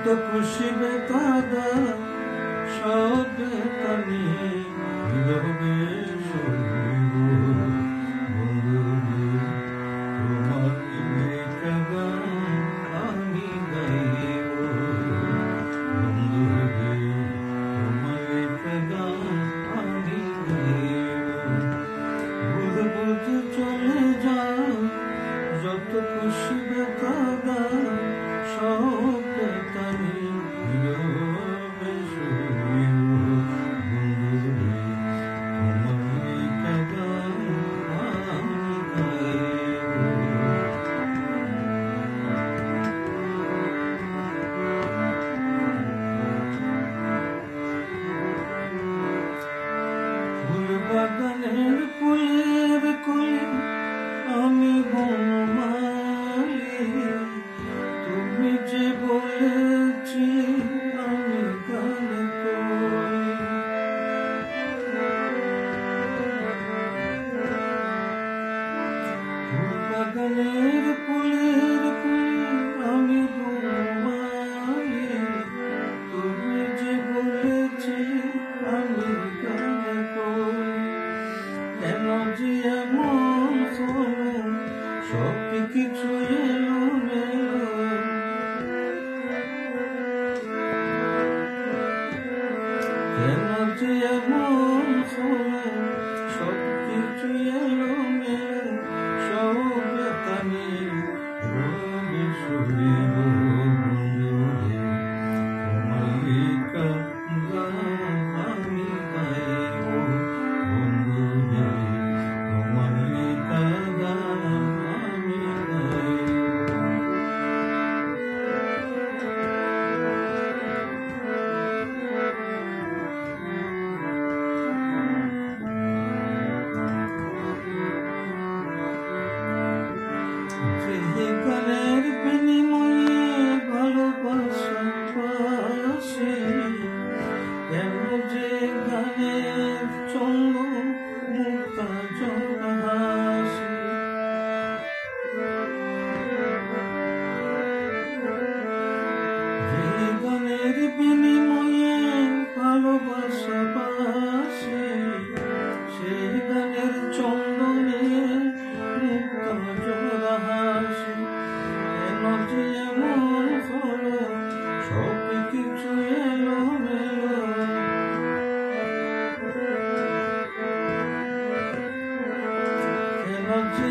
যত খুশি বেকাদা সব বেতানি নীরবে সইব বন্ধুরে তোমার একটা গান আমি গাইব বন্ধুরে তোমার একটা গান আমি গাইব বুঝ বুঝ চলে যাও যত খুশি বেকাদা সব বেতানি নীরবে সইব বন্ধুরে তোমার একটা গান আমি গাইব ফুল বাগানের ফুলের কোলে আমি বনমালী তুমি যে বলেছি আমি গান করি ফুল বাগানের ফুলের কোলে আমি বনমালী তুমি যে বলেছি আমি গান করি কেন যে এমন হলো সব কিছু এলোমেলো কেন যে এমন হলো সব কিছু এলোমেলো সব বেতানি রবে সইব বন্ধুরে তোমার গান আমি গাইব বন্ধুরে তোমার গান আমি গাইব যে গানের বিনিময়ে ভালোবাসা পাশে কেন যে গানের চন্দ্র মুক্তা জোড়া হাসে যে গানের বিনিময়ে ভালোবাসা পাশে সেই গানের চন্দনে মুক্তা জোড়া হাসে কেন যে এমন হলো সব কিছু এলোমেলো কেন যে